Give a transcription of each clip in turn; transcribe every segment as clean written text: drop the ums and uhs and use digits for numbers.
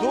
2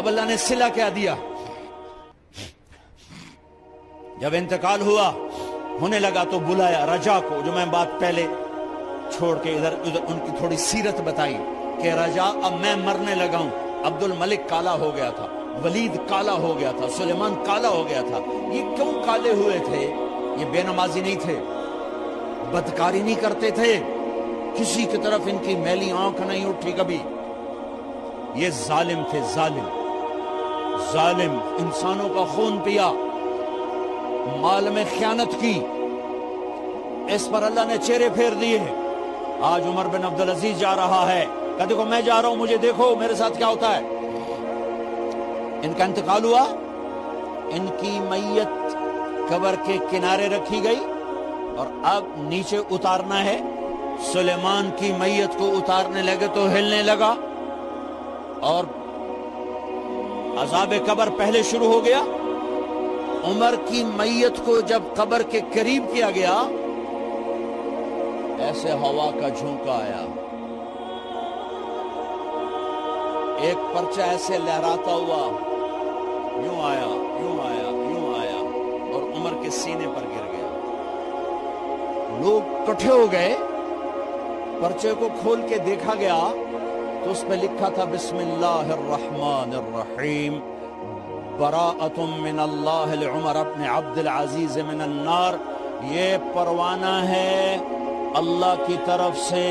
اب اللہ نے صلہ کیا دیا؟ جب انتقال ہونے لگا تو بلایا رجا کو، جو میں بات پہلے چھوڑ کے ادھر ان کی تھوڑی سیرت بتائی کہ رجا اب میں مرنے لگا ہوں۔ عبد الملک کالا ہو گیا تھا، ولید کالا ہو گیا تھا، سلیمان کالا ہو گیا تھا۔ یہ کیوں کالے ہوئے تھے؟ یہ بے نمازی نہیں تھے، بدکاری نہیں کرتے تھے، کسی کی طرف ان کی میلی آنکھ نہیں اٹھی کبھی۔ یہ ظالم تھے، ظالم انسانوں کا خون پیا، مال میں خیانت کی، اس پر اللہ نے چہرے پھیر دیے۔ آج عمر بن عبدالعزیز جا رہا ہے، کہ دیکھو میں جا رہا ہوں، مجھے دیکھو میرے ساتھ کیا ہوتا ہے۔ ان کا انتقال ہوا، ان کی میت قبر کے کنارے رکھی گئی اور اب نیچے اتارنا ہے۔ سلیمان کی میت کو اتارنے لگے تو ہلنے لگا اور عذاب قبر پہلے شروع ہو گیا۔ عمر کی میت کو جب قبر کے قریب کیا گیا، ایسے ہوا کا جھونکا آیا، ایک پرچہ ایسے لہراتا ہوا یوں آیا اور عمر کے سینے پر گر گیا۔ لوگ اکٹھے ہو گئے، پرچے کو کھول کے دیکھا گیا تو اس پہ لکھا تھا بسم اللہ الرحمن الرحیم براءۃ من اللہ لعمر بن عبد العزیز من النار۔ یہ پروانہ ہے اللہ کی طرف سے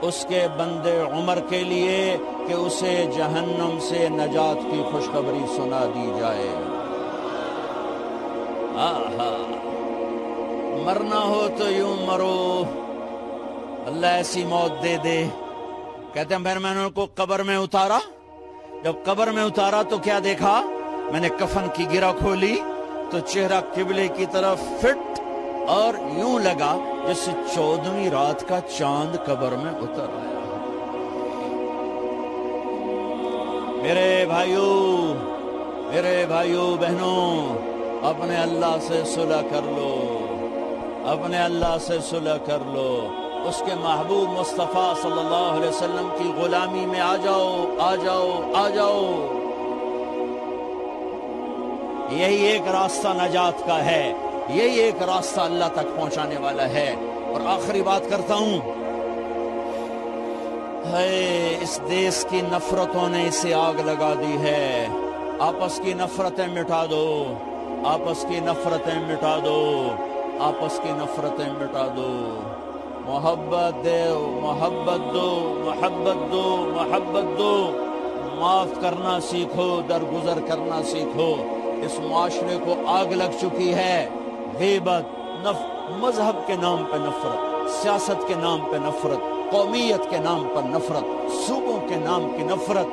اس کے بندے عمر کے لیے کہ اسے جہنم سے نجات کی خوشخبری سنا دی جائے۔ مرنا ہو تو یوں مرو، اللہ ایسی موت دے دے۔ کہتے ہیں میں نے ان کو قبر میں اتارا، جب قبر میں اتارا تو کیا دیکھا؟ میں نے کفن کی گرہ کھولی تو چہرہ قبلے کی طرف فٹ اور یوں لگا جیسے 14ویں رات کا چاند قبر میں اتر آیا۔ میرے بھائیوں بہنوں، اپنے اللہ سے صلح کر لو، اپنے اللہ سے صلح کر لو، اس کے محبوب مصطفیٰ صلی اللہ علیہ وسلم کی غلامی میں آ جاؤ۔ یہی ایک راستہ نجات کا ہے، یہی ایک راستہ اللہ تک پہنچانے والا ہے۔ اور آخری بات کرتا ہوں، اس دیس کی نفرتوں نے اسے آگ لگا دی ہے۔ آپس کی نفرتیں مٹا دو، آپس کی نفرتیں مٹا دو، آپس کی نفرتیں مٹا دو۔ محبت دو، معاف کرنا سیکھو، درگزر کرنا سیکھو۔ اس معاشرے کو آگ لگ چکی ہے، غیبت، مذہب کے نام پہ نفرت، سیاست کے نام پہ نفرت، قومیت کے نام پر نفرت، صوبوں کے نام کی نفرت،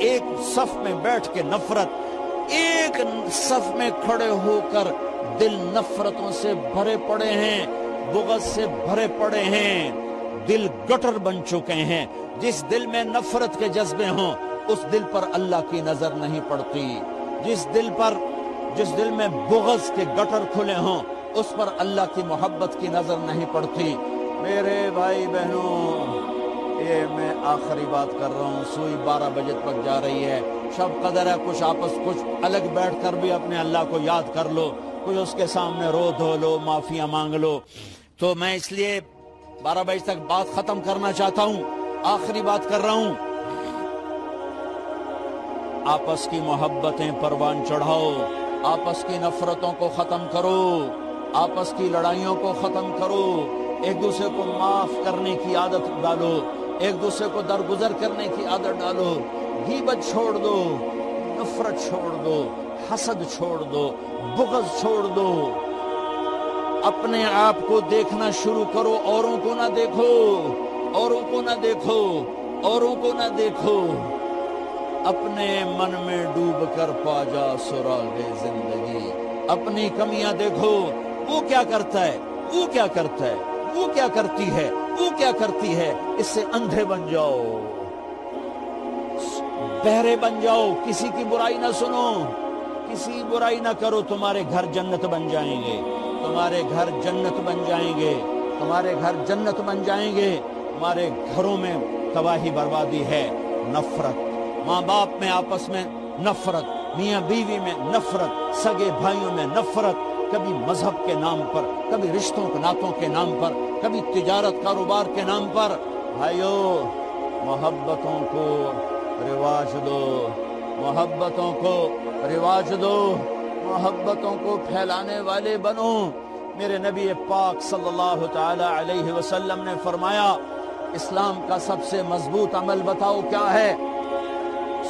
ایک صف میں بیٹھ کے نفرت، ایک صف میں کھڑے ہو کر دل نفرتوں سے بھرے پڑے ہیں، بغض سے بھرے پڑے ہیں، دل گٹر بن چکے ہیں۔ جس دل میں نفرت کے جذبے ہوں اس دل پر اللہ کی نظر نہیں پڑتی، جس دل میں بغض کے گٹر کھلے ہوں اس پر اللہ کی محبت کی نظر نہیں پڑتی۔ میرے بھائی بہنوں، یہ میں آخری بات کر رہا ہوں، سوئی 12 بجے تک جا رہی ہے، شب قدر ہے، کچھ الگ بیٹھ کر بھی اپنے اللہ کو یاد کر لو، کچھ اس کے سامنے رو دھو لو، معافیاں مانگ لو۔ تو میں اس لیے 12 بجے تک بات ختم کرنا چاہتا ہوں، آخری بات کر رہا ہوں، آپس کی محبتیں پروان چڑھاؤ، آپس کی نفرتوں کو ختم کرو، آپس کی لڑائیوں کو ختم کرو، ایک دوسرے کو معاف کرنے کی عادت ڈالو، ایک دوسرے کو درگزر کرنے کی عادت ڈالو، غیبت چھوڑ دو، نفرت چھوڑ دو، حسد چھوڑ دو، بغض چھوڑ دو، اپنے آپ کو دیکھنا شروع کرو، اوروں کو نہ دیکھو، اوروں کو نہ دیکھو، اوروں کو نہ دیکھو، اپنے من میں ڈوب کر پا جا سراغ زندگی، اپنی کمیاں دیکھو، وہ کیا کرتا ہے، وہ کیا کرتا ہے، وہ کیا کرتی ہے، وہ کیا کرتی ہے، اس سے اندھے بن جاؤ، بہرے بن جاؤ، کسی کی برائی نہ سنو، کسی برائی نہ کرو، تمہارے گھر جنت بن جائیں گے، تمہارے گھر جنت بن جائیں گے، تمہارے گھر جنت بن جائیں گے۔ ہمارے گھروں میں تباہی بربادی ہے، نفرت، ماں باپ میں آپس میں نفرت، میاں بیوی میں نفرت، سگے بھائیوں میں نفرت، کبھی مذہب کے نام پر، کبھی رشتوں ناتوں کے نام پر، کبھی تجارت کاروبار کے نام پر۔ بھائیو، محبتوں کو رواج دو، محبتوں کو رواج دو، محبتوں کو پھیلانے والے بنو۔ میرے نبی پاک صلی اللہ تعالی علیہ وسلم نے فرمایا، اسلام کا سب سے مضبوط عمل بتاؤ کیا ہے؟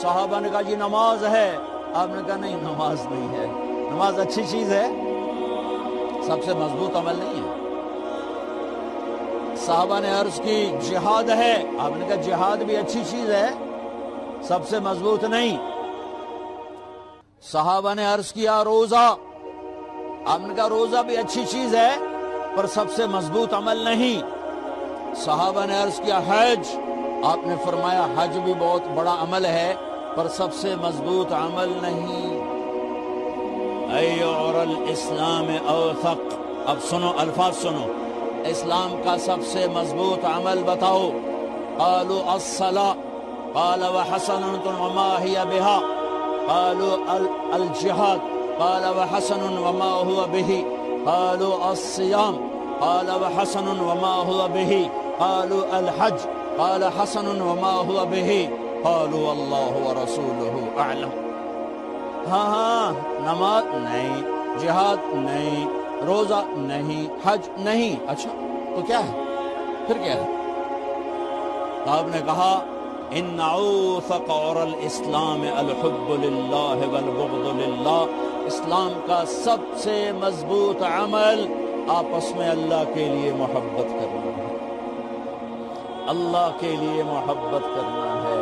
صحابہ نے کہا جی نماز ہے۔ آپ نے کہا نہیں، نماز نہیں ہے، نماز اچھی چیز ہے، سب سے مضبوط عمل نہیں ہے۔ صحابہ نے عرض کی جہاد ہے۔ آپ نے کہا جہاد بھی اچھی چیز ہے، سب سے مضبوط نہیں۔ صحابہ نے عرض کیا روزہ۔ آپ نے کہا روزہ بھی اچھی چیز ہے پر سب سے مضبوط عمل نہیں۔ صحابہ نے عرض کیا حج۔ آپ نے فرمایا حج بھی بہت بڑا عمل ہے پر سب سے مضبوط عمل نہیں۔ ایعر الاسلام اوثق۔ اب سنو، الفاظ سنو، اسلام کا سب سے مضبوط عمل بتاؤ۔ قالوا الصلاة قال وحسنة وما هي بها، قالوا الجهاد قال وحسن وما هو به، قالوا الصيام قال وحسن وما هو به، قالوا الحج قال حسن وما هو به، قالوا اللہ ورسولہ اعلم۔ ہاں نماز نہیں، جہاد نہیں، روزہ نہیں، حج نہیں، اچھا تو کیا ہے؟ پھر کیا ہے؟ آپ نے کہا ان اوثق عر الاسلام الحب للہ والبغض للہ۔ اسلام کا سب سے مضبوط عمل آپس میں اللہ کے لیے محبت کرنا ہے، اللہ کے لیے محبت کرنا ہے،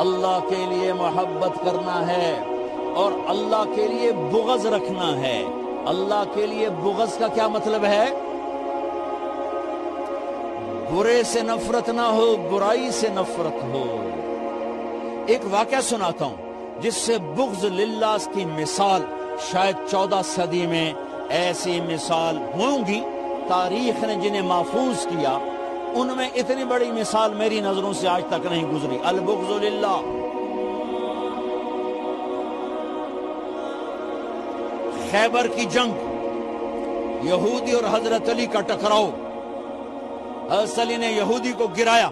اللہ کے لیے محبت کرنا ہے، اور اللہ کے لیے بغض رکھنا ہے۔ اللہ کے لیے بغض کا کیا مطلب ہے؟ برے سے نفرت نہ ہو، برائی سے نفرت ہو۔ ایک واقعہ سناتا ہوں جس سے بغض للہ کی مثال شاید 14 صدی میں ایسی مثال ہوں گی، تاریخ نے جنہیں محفوظ کیا ان میں اتنی بڑی مثال میری نظروں سے آج تک نہیں گزری۔ البغض للہ۔ خیبر کی جنگ، یہودی اور حضرت علی کا ٹکراؤ۔ حضرت علی نے یہودی کو گرایا،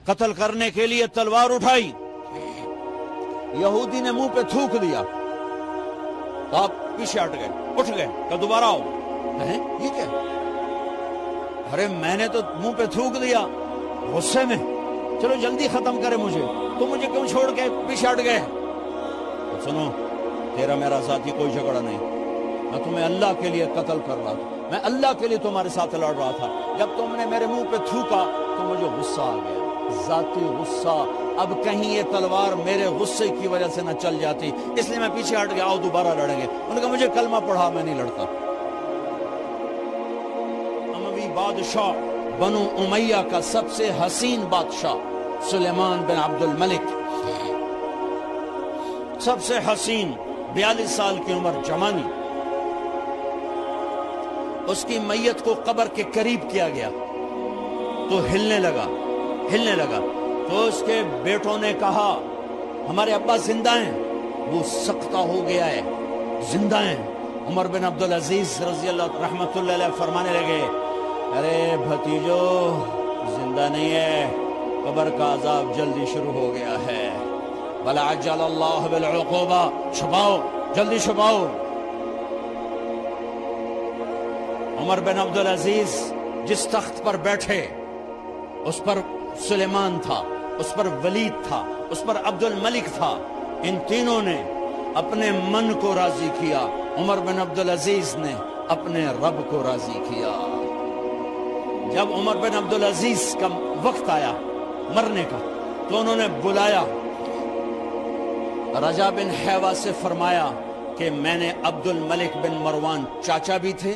قتل کرنے کے لیے تلوار اٹھائی، یہودی نے منہ پہ تھوک دیا تو آپ پیچھے ہٹ گئے، اٹھ گئے کہ دوبارہ آؤ۔ یہ کیا؟ ارے میں نے تو منہ پہ تھوک دیا غصے میں، چلو جلدی ختم کرے مجھے، تو مجھے کیوں چھوڑ کے پیچھے ہٹ گئے؟ تو سنو، تیرا میرا ساتھی کوئی جھگڑا نہیں، میں تمہیں اللہ کے لیے قتل کر رہا تھا، میں اللہ کے لیے تمہارے ساتھ لڑ رہا تھا، جب تم نے میرے منہ پہ تھوکا تو مجھے غصہ آ گیا، ذاتی غصہ۔ اب کہیں یہ تلوار میرے غصے کی وجہ سے نہ چل جاتی، اس لیے میں پیچھے ہٹ گیا، آؤ دوبارہ لڑیں گے۔ انہوں نے کہا مجھے کلمہ پڑھا، میں نہیں لڑتا۔ اموی بادشاہ بنو امیہ کا سب سے حسین بادشاہ سلیمان بن عبد الملک، سب سے حسین، 42 سال کی عمر، جوانی۔ اس کی میت کو قبر کے قریب کیا گیا تو ہلنے لگا تو اس کے بیٹوں نے کہا ہمارے ابا زندہ ہیں، وہ سکتہ ہو گیا ہے، زندہ ہیں۔ عمر بن عبدالعزیز رضی اللہ رحمت اللہ علیہ فرمانے لگے ارے بھتیجو زندہ نہیں ہے، قبر کا عذاب جلدی شروع ہو گیا ہے، بل عجل اللہ بالعقوبہ، چھپاؤ، جلدی چھپاؤ۔ عمر بن عبدالعزیز جس تخت پر بیٹھے اس پر سلیمان تھا، اس پر ولید تھا، اس پر عبد الملک تھا، ان تینوں نے اپنے من کو راضی کیا، عمر بن عبدالعزیز نے اپنے رب کو راضی کیا۔ جب عمر بن عبدالعزیز کا وقت آیا مرنے کا تو انہوں نے بلایا رجا بن حیوہ سے، فرمایا کہ میں نے عبد الملک بن مروان چاچا بھی تھے